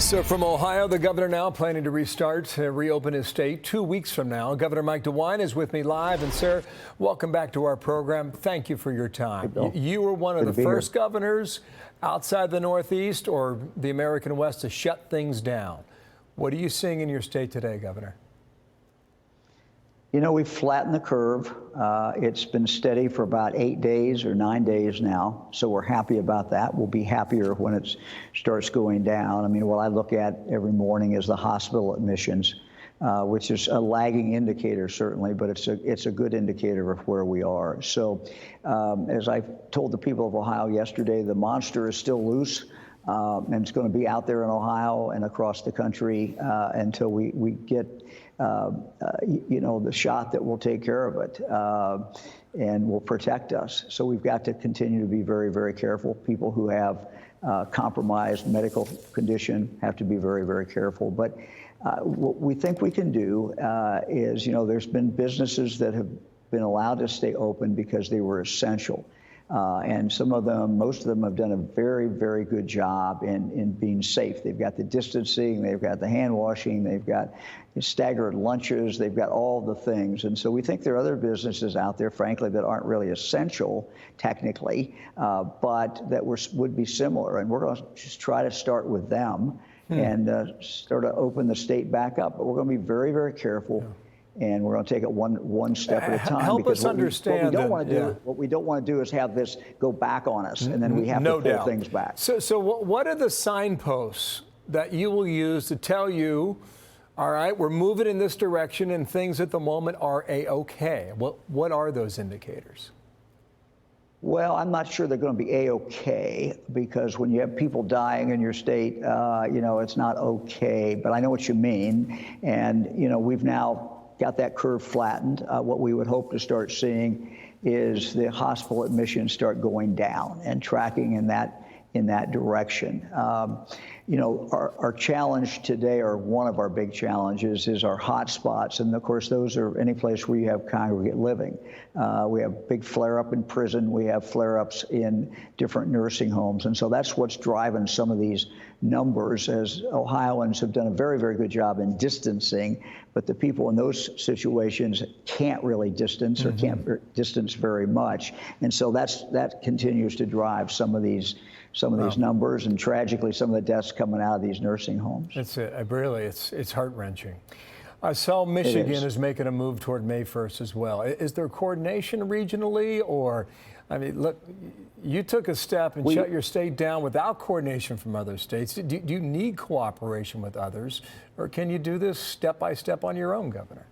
So from Ohio, the governor now planning to reopen his state 2 weeks from now. Governor Mike DeWine is with me live. And, sir, welcome back to our program. Thank you for your time. You were one of the first governors outside the Northeast or the American West to shut things down. What are you seeing in your state today, Governor? You know, we've flattened the curve. It's been steady for about 8 days or 9 days now, so we're happy about that. We'll be happier when it starts going down. I mean, what I look at every morning is the hospital admissions, which is a lagging indicator, certainly, but it's a good indicator of where we are. So as I told the people of Ohio yesterday, the monster is still loose. And it's going to be out there in Ohio and across the country until we get, you know, the shot that will take care of it and will protect us. So we've got to continue to be very, very careful. People who have compromised medical condition have to be very, very careful. But what we think we can do is, you know, there's been businesses that have been allowed to stay open because they were essential. And some of them, most of them have done a very, very good job in being safe. They've got the distancing, they've got the hand washing, they've got staggered lunches, they've got all the things. And so we think there are other businesses out there, frankly, that aren't really essential technically, but that would be similar. And we're going to just try to start with them and start to open the state back up. But we're going to be very, very careful. And we're going to take it one step at a time. Help us understand. What we don't want to do is have this go back on us, and then we have to pull things back. So what are the signposts that you will use to tell you, all right, we're moving in this direction and things at the moment are A-OK? What are those indicators? Well, I'm not sure they're going to be A-OK, because when you have people dying in your state, you know, it's not okay. But I know what you mean. And, you know, we've now got that curve flattened. What we would hope to start seeing is the hospital admissions start going down and tracking in that direction. You know, our challenge today, or one of our big challenges, is our hot spots. And of course, those are any place where you have congregate living. We have big flare-up in prison. We have flare-ups in different nursing homes. And so that's what's driving some of these numbers, as Ohioans have done a very, very good job in distancing. But the people in those situations can't really distance or can't distance very much. And so that continues to drive some of these numbers, and tragically some of the deaths coming out of these nursing homes. That's it. Really, it's heart-wrenching. I saw Michigan is making a move toward May 1st as well. Is there coordination regionally, or, I mean, look, you took a step and shut your state down without coordination from other states. Do you need cooperation with others, or can you do this step by step on your own, Governor?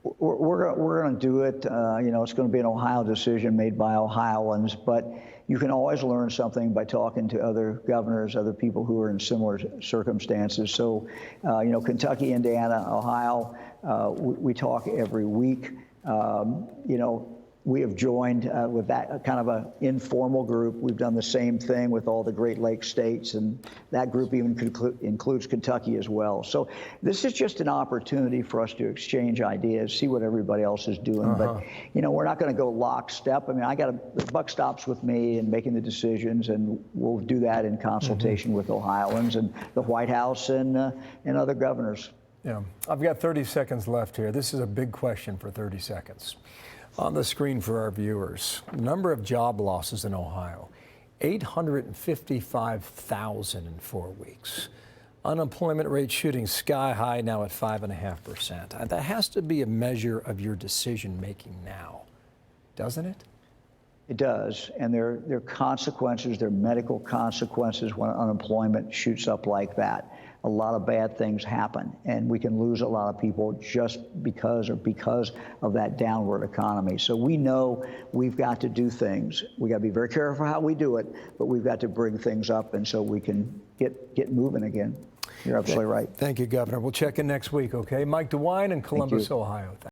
We're going to do it. You know, it's going to be an Ohio decision made by Ohioans, but you can always learn something by talking to other governors, other people who are in similar circumstances. So, you know, Kentucky, Indiana, Ohio, we talk every week. You know, we have joined with that kind of an informal group. We've done the same thing with all the Great Lakes states, and that group even includes Kentucky as well. So this is just an opportunity for us to exchange ideas, see what everybody else is doing. But, you know, we're not going to go lockstep. I mean, the buck stops with me in making the decisions, and we'll do that in consultation with Ohioans and the White House and other governors. Yeah, I've got 30 seconds left here. This is a big question for 30 seconds. On the screen for our viewers, number of job losses in Ohio, 855,000 in 4 weeks. Unemployment rate shooting sky high now at 5.5%. That has to be a measure of your decision making now, doesn't it? It does, and there are consequences, there are medical consequences when unemployment shoots up like that. A lot of bad things happen, and we can lose a lot of people just because of that downward economy. So we know we've got to do things. We got to be very careful how we do it, but we've got to bring things up, and so we can get moving again. You're absolutely right. Thank you, Governor. We'll check in next week, okay? Mike DeWine in Columbus, Ohio.